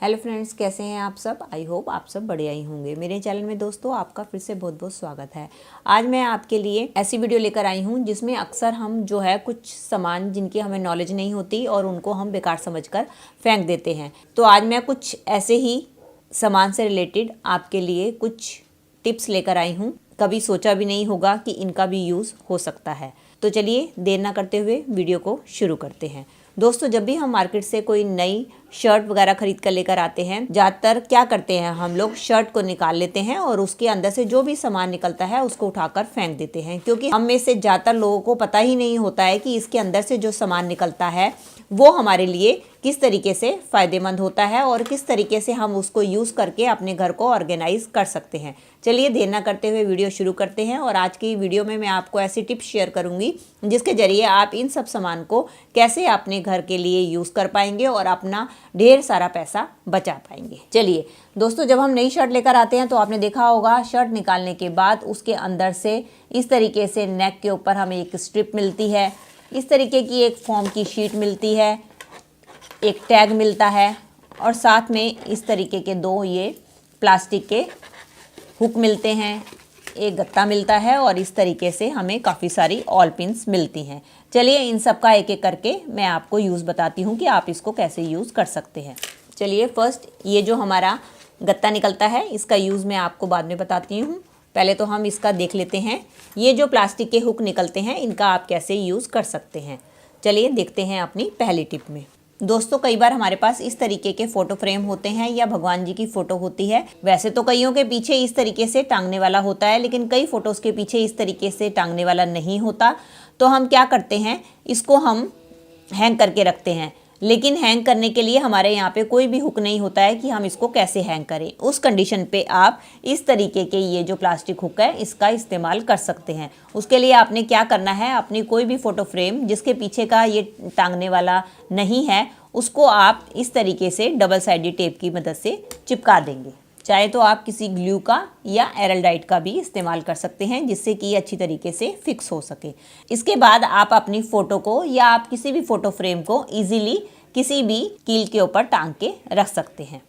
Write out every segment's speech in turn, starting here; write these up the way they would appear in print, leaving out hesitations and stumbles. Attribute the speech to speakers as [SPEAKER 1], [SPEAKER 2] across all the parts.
[SPEAKER 1] Hello friends, कैसे हैं आप सब। आई होप आप सब बढ़िया ही होंगे। मेरे चैनल में दोस्तों आपका फिर से बहुत बहुत स्वागत है। आज मैं आपके लिए ऐसी वीडियो लेकर आई हूं जिसमें अक्सर हम जो है कुछ सामान जिनकी हमें नॉलेज नहीं होती और उनको हम बेकार समझकर फेंक देते हैं। तो आज मैं कुछ ऐसे ही सामान से रिलेटेड आपके लिए कुछ टिप्स लेकर आई हूँ। कभी सोचा भी नहीं होगा कि इनका भी यूज़ हो सकता है। तो चलिए देर ना करते हुए वीडियो को शुरू करते हैं। दोस्तों, जब भी हम मार्केट से कोई नई शर्ट वगैरह खरीद कर लेकर आते हैं, ज़्यादातर क्या करते हैं हम लोग शर्ट को निकाल लेते हैं और उसके अंदर से जो भी सामान निकलता है उसको उठाकर फेंक देते हैं, क्योंकि हम में से ज़्यादातर लोगों को पता ही नहीं होता है कि इसके अंदर से जो सामान निकलता है वो हमारे लिए किस तरीके से फ़ायदेमंद होता है और किस तरीके से हम उसको यूज़ करके अपने घर को ऑर्गेनाइज कर सकते हैं। चलिए देर ना करते हुए वीडियो शुरू करते हैं। और आज की वीडियो में मैं आपको ऐसी टिप्स शेयर करूंगी जिसके ज़रिए आप इन सब सामान को कैसे अपने घर के लिए यूज़ कर पाएंगे और अपना ढेर सारा पैसा बचा पाएंगे। चलिए दोस्तों, जब हम नई शर्ट लेकर आते हैं तो आपने देखा होगा शर्ट निकालने के बाद उसके अंदर से इस तरीके से नेक के ऊपर हमें एक स्ट्रिप मिलती है, इस तरीके की एक फोम की शीट मिलती है, एक टैग मिलता है और साथ में इस तरीके के दो ये प्लास्टिक के हुक मिलते हैं, एक गत्ता मिलता है और इस तरीके से हमें काफ़ी सारी ऑल पिन्स मिलती हैं। चलिए इन सब का एक एक करके मैं आपको यूज़ बताती हूँ कि आप इसको कैसे यूज़ कर सकते हैं। चलिए फर्स्ट ये जो हमारा गत्ता निकलता है इसका यूज़ मैं आपको बाद में बताती हूँ। पहले तो हम इसका देख लेते हैं। ये जो प्लास्टिक के हुक निकलते हैं इनका आप कैसे यूज़ कर सकते हैं। चलिए देखते हैं अपनी पहली टिप में। दोस्तों, कई बार हमारे पास इस तरीके के फ़ोटो फ्रेम होते हैं या भगवान जी की फ़ोटो होती है। वैसे तो कईयों के पीछे इस तरीके से टांगने वाला होता है, लेकिन कई फ़ोटोज़ के पीछे इस तरीके से टांगने वाला नहीं होता। तो हम क्या करते हैं, इसको हम हैंग करके रखते हैं। लेकिन हैंग करने के लिए हमारे यहाँ पे कोई भी हुक नहीं होता है कि हम इसको कैसे हैंग करें। उस कंडीशन पे आप इस तरीके के ये जो प्लास्टिक हुक है इसका इस्तेमाल कर सकते हैं। उसके लिए आपने क्या करना है, अपनी कोई भी फ़ोटो फ्रेम जिसके पीछे का ये टांगने वाला नहीं है उसको आप इस तरीके से डबल साइडेड टेप की मदद से चिपका देंगे। चाहे तो आप किसी ग्लू का या एरलडाइट का भी इस्तेमाल कर सकते हैं जिससे कि अच्छी तरीके से फिक्स हो सके। इसके बाद आप अपनी फ़ोटो को या आप किसी भी फ़ोटो फ्रेम को इजीली किसी भी कील के ऊपर टांग के रख सकते हैं।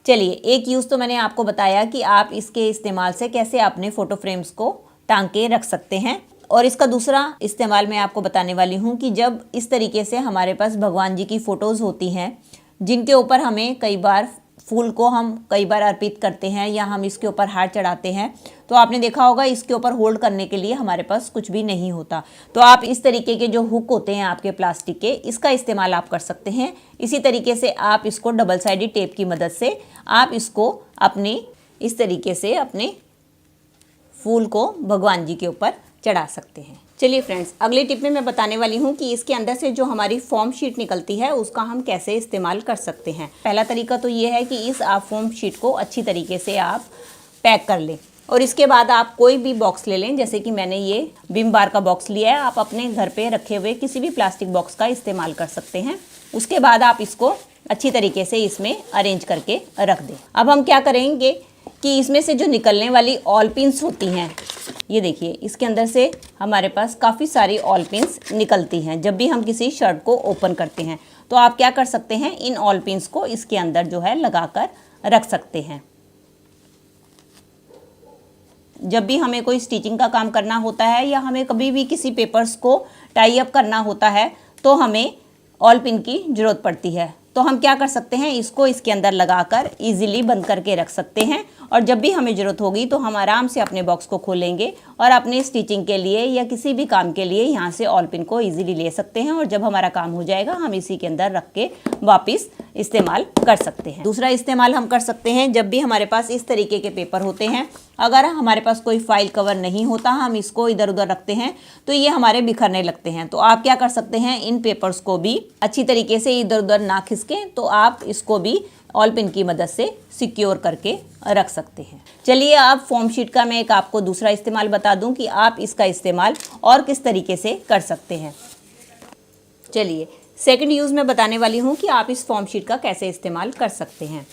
[SPEAKER 1] चलिए एक यूज़ तो मैंने आपको बताया कि आप इसके इस्तेमाल से कैसे अपने फ़ोटो फ्रेम्स को टांग के रख सकते हैं। और इसका दूसरा इस्तेमाल मैं आपको बताने वाली हूँ कि जब इस तरीके से हमारे पास भगवान जी की फ़ोटोज़ होती हैं जिनके ऊपर हमें कई बार फूल को हम कई बार अर्पित करते हैं या हम इसके ऊपर हार चढ़ाते हैं, तो आपने देखा होगा इसके ऊपर होल्ड करने के लिए हमारे पास कुछ भी नहीं होता। तो आप इस तरीके के जो हुक होते हैं आपके प्लास्टिक के, इसका इस्तेमाल आप कर सकते हैं। इसी तरीके से आप इसको डबल साइडेड टेप की मदद से आप इसको अपने इस तरीके से अपने फूल को भगवान जी के ऊपर चढ़ा सकते हैं। चलिए फ्रेंड्स, अगली टिप में मैं बताने वाली हूँ कि इसके अंदर से जो हमारी फोम शीट निकलती है उसका हम कैसे इस्तेमाल कर सकते हैं। पहला तरीका तो ये है कि इस आप फोम शीट को अच्छी तरीके से आप पैक कर लें और इसके बाद आप कोई भी बॉक्स ले लें। जैसे कि मैंने ये विम बार का बॉक्स लिया है, आप अपने घर पे रखे हुए किसी भी प्लास्टिक बॉक्स का इस्तेमाल कर सकते हैं। उसके बाद आप इसको अच्छी तरीके से इसमें अरेंज करके रख दें। अब हम क्या करेंगे कि इसमें से जो निकलने वाली ऑल पिन्स होती हैं, ये देखिए इसके अंदर से हमारे पास काफ़ी सारी ऑल पिन्स निकलती हैं। जब भी हम किसी शर्ट को ओपन करते हैं तो आप क्या कर सकते हैं, इन ऑल पिन्स को इसके अंदर जो है लगाकर रख सकते हैं। जब भी हमें कोई स्टिचिंग का काम करना होता है या हमें कभी भी किसी पेपर्स को टाई अप करना होता है तो हमें ऑल पिन की ज़रूरत पड़ती है। तो हम क्या कर सकते हैं, इसको इसके अंदर लगाकर इजीली बंद करके रख सकते हैं और जब भी हमें ज़रूरत होगी तो हम आराम से अपने बॉक्स को खोलेंगे और अपने स्टिचिंग के लिए या किसी भी काम के लिए यहाँ से ऑल पिन को इजीली ले सकते हैं और जब हमारा काम हो जाएगा हम इसी के अंदर रख के वापस इस्तेमाल कर सकते हैं। दूसरा इस्तेमाल हम कर सकते हैं, जब भी हमारे पास इस तरीके के पेपर होते हैं, अगर हमारे पास कोई फाइल कवर नहीं होता, हम इसको इधर उधर रखते हैं तो ये हमारे बिखरने लगते हैं। तो आप क्या कर सकते हैं, इन पेपर्स को भी अच्छी तरीके से इधर उधर ना खिसके तो आप इसको भी ऑल पिन की मदद से सिक्योर करके रख सकते हैं। चलिए अब फोम शीट का मैं एक आपको दूसरा इस्तेमाल बता दूं कि आप इसका इस्तेमाल और किस तरीके से कर सकते हैं। चलिए सेकंड यूज़ मैं बताने वाली हूं कि आप इस फोम शीट का कैसे इस्तेमाल कर सकते हैं।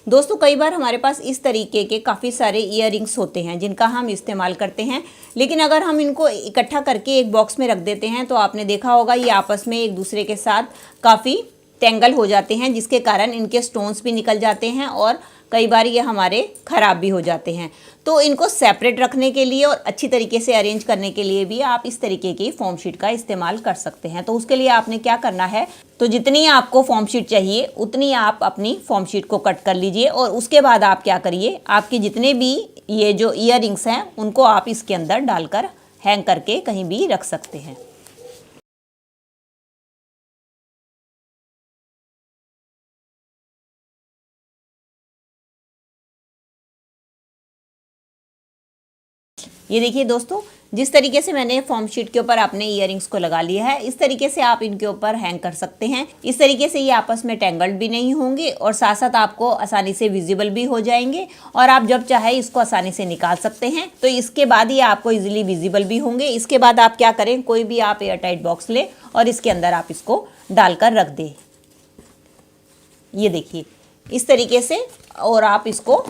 [SPEAKER 1] दोस्तों, कई बार हमारे पास इस तरीके के काफ़ी सारे ईयररिंग्स होते हैं जिनका हम इस्तेमाल करते हैं, लेकिन अगर हम इनको इकट्ठा करके एक बॉक्स में रख देते हैं तो आपने देखा होगा ये आपस में एक दूसरे के साथ काफ़ी टेंगल हो जाते हैं, जिसके कारण इनके स्टोन्स भी निकल जाते हैं और कई बार ये हमारे ख़राब भी हो जाते हैं। तो इनको सेपरेट रखने के लिए और अच्छी तरीके से अरेंज करने के लिए भी आप इस तरीके की फॉर्म शीट का इस्तेमाल कर सकते हैं। तो उसके लिए आपने क्या करना है, तो जितनी आपको फॉर्म शीट चाहिए उतनी आप अपनी फॉर्म शीट को कट कर लीजिए और उसके बाद आप क्या करिए, आपके जितने भी ये जो ईयर रिंग्स हैं उनको आप इसके अंदर डालकर हैंग करके कहीं भी रख सकते हैं। ये देखिए दोस्तों, जिस तरीके से मैंने फॉर्म शीट के ऊपर अपने इयररिंग्स को लगा लिया है, इस तरीके से आप इनके ऊपर हैंग कर सकते हैं। इस तरीके से ये आपस में टेंगल्ड भी नहीं होंगे और साथ साथ आपको आसानी से विजिबल भी हो जाएंगे और आप जब चाहे इसको आसानी से निकाल सकते हैं। तो इसके बाद ये आपको इजीली विजिबल भी होंगे। इसके बाद आप क्या करें, कोई भी आप एयर टाइट बॉक्स लें और इसके अंदर आप इसको डालकर रख दें। ये देखिए इस तरीके से, और आप इसको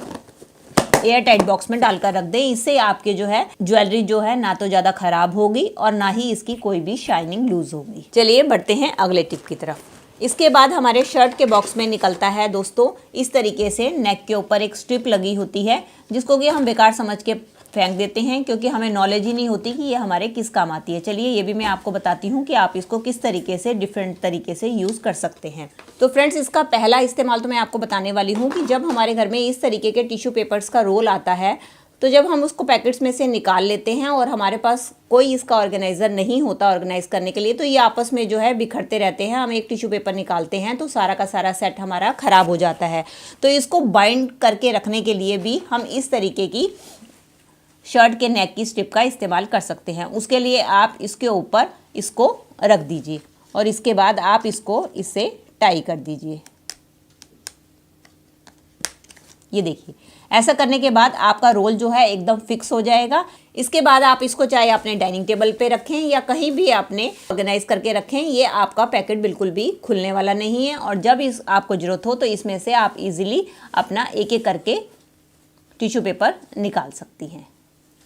[SPEAKER 1] एयर टाइट बॉक्स में डालकर रख दें। इससे आपके जो है ज्वेलरी जो है ना तो ज़्यादा खराब होगी और ना ही इसकी कोई भी शाइनिंग लूज होगी। चलिए बढ़ते हैं अगले टिप की तरफ। इसके बाद हमारे शर्ट के बॉक्स में निकलता है दोस्तों इस तरीके से नेक के ऊपर एक स्ट्रिप लगी होती है, जिसको कि हम बेकार समझ के फेंक देते हैं क्योंकि हमें नॉलेज ही नहीं होती कि ये हमारे किस काम आती है। चलिए ये भी मैं आपको बताती हूँ कि आप इसको किस तरीके से डिफरेंट तरीके से यूज़ कर सकते हैं। तो फ्रेंड्स, इसका पहला इस्तेमाल तो मैं आपको बताने वाली हूँ कि जब हमारे घर में इस तरीके के टिश्यू पेपर्स का रोल आता है, तो जब हम उसको पैकेट्स में से निकाल लेते हैं और हमारे पास कोई इसका ऑर्गेनाइज़र नहीं होता ऑर्गेनाइज करने के लिए, तो ये आपस में जो है बिखरते रहते हैं। हम एक टिश्यू पेपर निकालते हैं तो सारा का सारा सेट हमारा ख़राब हो जाता है। तो इसको बाइंड करके रखने के लिए भी हम इस तरीके की शर्ट के नेक की स्ट्रिप का इस्तेमाल कर सकते हैं। उसके लिए आप इसके ऊपर इसको रख दीजिए और इसके बाद आप इसको इससे टाई कर दीजिए। ये देखिए, ऐसा करने के बाद आपका रोल जो है एकदम फिक्स हो जाएगा। इसके बाद आप इसको चाहे अपने डाइनिंग टेबल पे रखें या कहीं भी आपने ऑर्गेनाइज करके रखें, ये आपका पैकेट बिल्कुल भी खुलने वाला नहीं है और जब इस आपको ज़रूरत हो तो इसमें से आप इजीली अपना एक एक करके टिश्यू पेपर निकाल सकती हैं।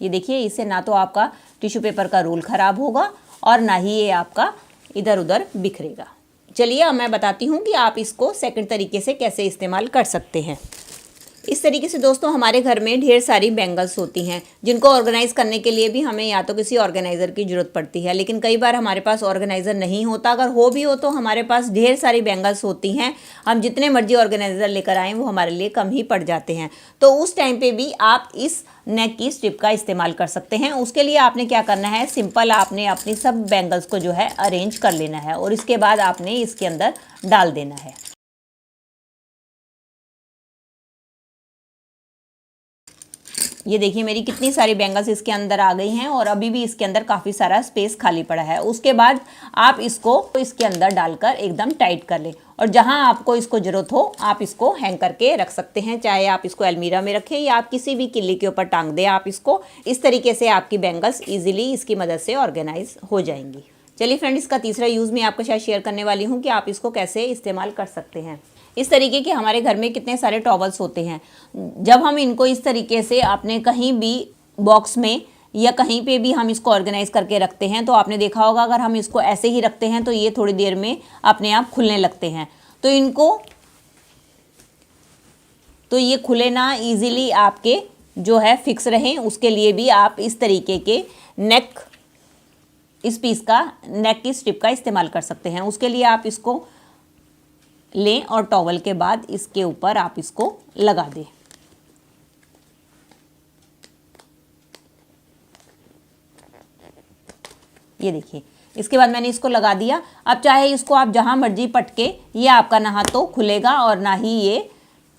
[SPEAKER 1] ये देखिए, इससे ना तो आपका टिश्यू पेपर का रोल ख़राब होगा और ना ही ये आपका इधर उधर बिखरेगा। चलिए अब मैं बताती हूँ कि आप इसको सेकंड तरीके से कैसे इस्तेमाल कर सकते हैं। इस तरीके से दोस्तों हमारे घर में ढेर सारी बैंगल्स होती हैं, जिनको ऑर्गेनाइज़ करने के लिए भी हमें या तो किसी ऑर्गेनाइज़र की ज़रूरत पड़ती है, लेकिन कई बार हमारे पास ऑर्गेनाइज़र नहीं होता। अगर हो भी हो तो हमारे पास ढेर सारी बैंगल्स होती हैं, हम जितने मर्जी ऑर्गेनाइज़र लेकर आएँ वो हमारे लिए कम ही पड़ जाते हैं। तो उस टाइम पर भी आप इस नेक की स्ट्रिप का इस्तेमाल कर सकते हैं। उसके लिए आपने क्या करना है, सिंपल आपने अपनी सब बैंगल्स को जो है अरेंज कर लेना है और इसके बाद आपने इसके अंदर डाल देना है। ये देखिए मेरी कितनी सारी बैंगल्स इसके अंदर आ गई हैं और अभी भी इसके अंदर काफ़ी सारा स्पेस खाली पड़ा है। उसके बाद आप इसको इसके अंदर डालकर एकदम टाइट कर लें और जहां आपको इसको ज़रूरत हो आप इसको हैंग करके रख सकते हैं। चाहे आप इसको अलमीरा में रखें या आप किसी भी किले के ऊपर टांग दें। आप इसको इस तरीके से आपकी बैंगल्स ईजिली इसकी मदद से ऑर्गेनाइज हो जाएंगी। चलिए फ्रेंड, इसका तीसरा यूज़ मैं आपके साथ शेयर करने वाली हूँ कि आप इसको कैसे इस्तेमाल कर सकते हैं। इस तरीके के हमारे घर में कितने सारे टॉवल्स होते हैं, जब हम इनको इस तरीके से अपने कहीं भी बॉक्स में या कहीं पे भी हम इसको ऑर्गेनाइज करके रखते हैं तो आपने देखा होगा अगर हम इसको ऐसे ही रखते हैं तो ये थोड़ी देर में अपने आप खुलने लगते हैं। तो इनको तो ये खुले ना इजीली आपके जो है फिक्स रहें, उसके लिए भी आप इस तरीके के नेक इस पीस का नेक की स्ट्रिप का इस्तेमाल कर सकते हैं। उसके लिए आप इसको लें और टॉवल के बाद इसके ऊपर आप इसको लगा दें। ये देखिए, इसके बाद मैंने इसको लगा दिया। अब चाहे इसको आप जहां मर्जी पटके, ये आपका ना तो खुलेगा और ना ही ये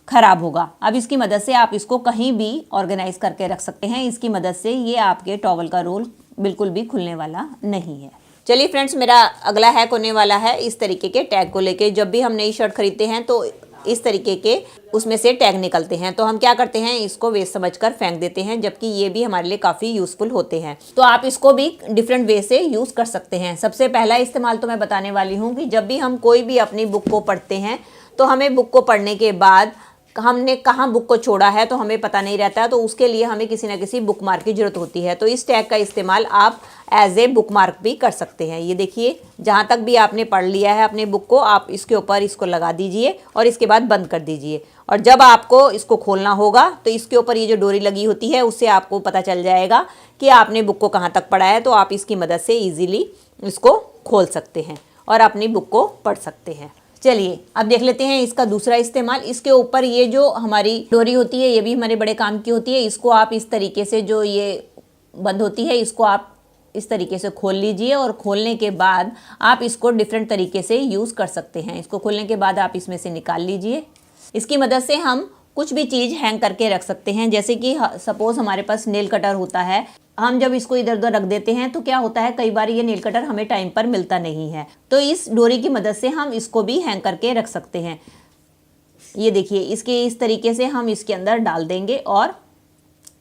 [SPEAKER 1] खराब होगा। अब इसकी मदद से आप इसको कहीं भी ऑर्गेनाइज करके रख सकते हैं। इसकी मदद से ये आपके टॉवल का रोल बिल्कुल भी खुलने वाला नहीं है। चलिए फ्रेंड्स, मेरा अगला हैक होने वाला है इस तरीके के टैग को लेके। जब भी हम नई शर्ट खरीदते हैं तो इस तरीके के उसमें से टैग निकलते हैं, तो हम क्या करते हैं, इसको वेस्ट समझकर फेंक देते हैं, जबकि ये भी हमारे लिए काफ़ी यूज़फुल होते हैं। तो आप इसको भी डिफरेंट वे से यूज़ कर सकते हैं। सबसे पहला इस्तेमाल तो मैं बताने वाली हूँ कि जब भी हम कोई भी अपनी बुक को पढ़ते हैं तो हमें बुक को पढ़ने के बाद हमने कहाँ बुक को छोड़ा है तो हमें पता नहीं रहता है, तो उसके लिए हमें किसी ना किसी बुक मार्क की जरूरत होती है। तो इस टैग का इस्तेमाल आप एज ए बुक मार्क भी कर सकते हैं। ये देखिए, जहाँ तक भी आपने पढ़ लिया है अपने बुक को, आप इसके ऊपर इसको लगा दीजिए और इसके बाद बंद कर दीजिए। और जब आपको इसको खोलना होगा तो इसके ऊपर ये जो डोरी लगी होती है उससे आपको पता चल जाएगा कि आपने बुक को कहाँ तक पढ़ा है। तो आप इसकी मदद से ईजिली इसको खोल सकते हैं और अपनी बुक को पढ़ सकते हैं। चलिए अब देख लेते हैं इसका दूसरा इस्तेमाल। इसके ऊपर ये जो हमारी डोरी होती है ये भी हमारे बड़े काम की होती है। इसको आप इस तरीके से, जो ये बंद होती है, इसको आप इस तरीके से खोल लीजिए और खोलने के बाद आप इसको डिफरेंट तरीके से यूज़ कर सकते हैं। इसको खोलने के बाद आप इसमें से निकाल लीजिए। इसकी मदद से हम कुछ भी चीज़ हैंग करके रख सकते हैं। जैसे कि सपोज़ हमारे पास नेल कटर होता है, हम जब इसको इधर उधर रख देते हैं तो क्या होता है, कई बार ये नेल कटर हमें टाइम पर मिलता नहीं है। तो इस डोरी की मदद से हम इसको भी हैंग करके रख सकते हैं। ये देखिए, इसके इस तरीके से हम इसके अंदर डाल देंगे और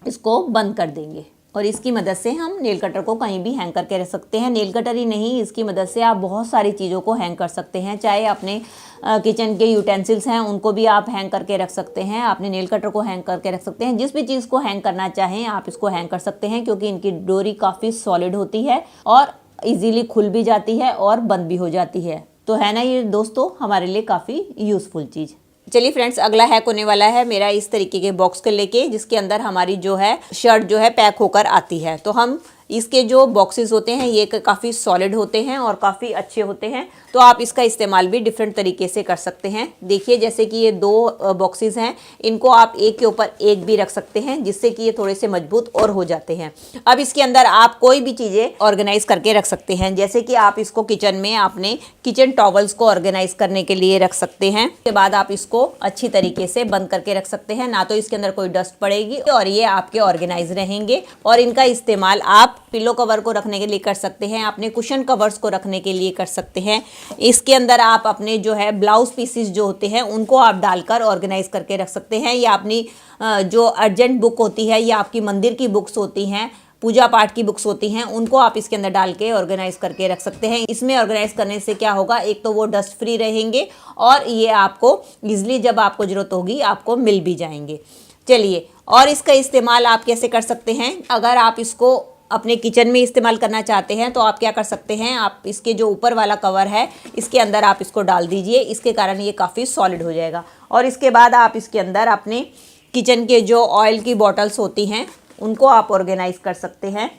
[SPEAKER 1] इसको बंद कर देंगे और इसकी मदद से हम नेल कटर को कहीं भी हैंग करके रख सकते हैं। नेल कटर ही नहीं, इसकी मदद से आप बहुत सारी चीज़ों को हैंग कर सकते हैं। चाहे अपने किचन के यूटेंसिल्स हैं उनको भी आप हैंग करके रख सकते हैं, अपने नेल कटर को हैंग करके रख सकते हैं। जिस भी चीज़ को हैंग करना चाहें आप इसको हैंग कर सकते हैं, क्योंकि इनकी डोरी काफ़ी सॉलिड होती है और ईजीली खुल भी जाती है और बंद भी हो जाती है। तो है ना ये दोस्तों हमारे लिए काफ़ी यूज़फुल चीज़। चलिए फ्रेंड्स, अगला हैक होने वाला है मेरा इस तरीके के बॉक्स को लेके, जिसके अंदर हमारी जो है शर्ट जो है पैक होकर आती है। तो हम इसके जो बॉक्सेस होते हैं ये काफ़ी सॉलिड होते हैं और काफ़ी अच्छे होते हैं। तो आप इसका इस्तेमाल भी डिफरेंट तरीके से कर सकते हैं। देखिए, जैसे कि ये दो बॉक्सेस हैं, इनको आप एक के ऊपर एक भी रख सकते हैं, जिससे कि ये थोड़े से मजबूत और हो जाते हैं। अब इसके अंदर आप कोई भी चीज़ें ऑर्गेनाइज करके रख सकते हैं। जैसे कि आप इसको किचन में अपने किचन टॉवल्स को ऑर्गेनाइज करने के लिए रख सकते हैं। उसके बाद आप इसको अच्छी तरीके से बंद करके रख सकते हैं, ना तो इसके अंदर कोई डस्ट पड़ेगी और ये आपके ऑर्गेनाइज रहेंगे। और इनका इस्तेमाल आप पिलो कवर को रखने के लिए कर सकते हैं, अपने कुशन कवर्स को रखने के लिए कर सकते हैं। इसके अंदर आप अपने जो है ब्लाउज पीसेस जो होते हैं उनको आप डालकर ऑर्गेनाइज करके रख सकते हैं, या अपनी जो अर्जेंट बुक होती है या आपकी मंदिर की बुक्स होती हैं, पूजा पाठ की बुक्स होती हैं, उनको आप इसके अंदर डाल के ऑर्गेनाइज करके रख सकते हैं। इसमें ऑर्गेनाइज करने से क्या होगा, एक तो वो डस्ट फ्री रहेंगे और ये आपको ईजिली जब आपको ज़रूरत होगी आपको मिल भी जाएंगे। चलिए, और इसका इस्तेमाल आप कैसे कर सकते हैं। अगर आप इसको अपने किचन में इस्तेमाल करना चाहते हैं तो आप क्या कर सकते हैं, आप इसके जो ऊपर वाला कवर है इसके अंदर आप इसको डाल दीजिए। इसके कारण ये काफ़ी सॉलिड हो जाएगा। और इसके बाद आप इसके अंदर अपने किचन के जो ऑयल की बॉटल्स होती हैं उनको आप ऑर्गेनाइज कर सकते हैं।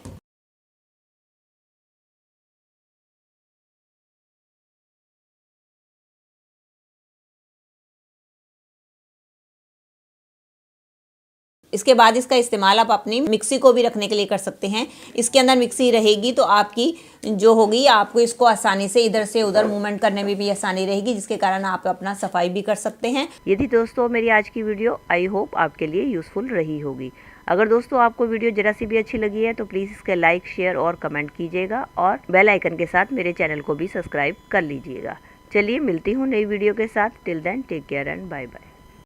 [SPEAKER 1] इसके बाद इसका इस्तेमाल आप अपनी मिक्सी को भी रखने के लिए कर सकते हैं। इसके अंदर मिक्सी रहेगी तो आपकी जो होगी, आपको इसको आसानी से इधर से उधर मूवमेंट करने में भी आसानी रहेगी, जिसके कारण आप अपना सफाई भी कर सकते हैं। यदि दोस्तों मेरी आज की वीडियो आई होप आपके लिए यूज़फुल रही होगी। अगर दोस्तों आपको वीडियो जरा सी भी अच्छी लगी है तो प्लीज़ इसका लाइक, शेयर और कमेंट कीजिएगा और बेल आइकन के साथ मेरे चैनल को भी सब्सक्राइब कर लीजिएगा। चलिए मिलती हूँ नई वीडियो के साथ। Till then take care and bye bye.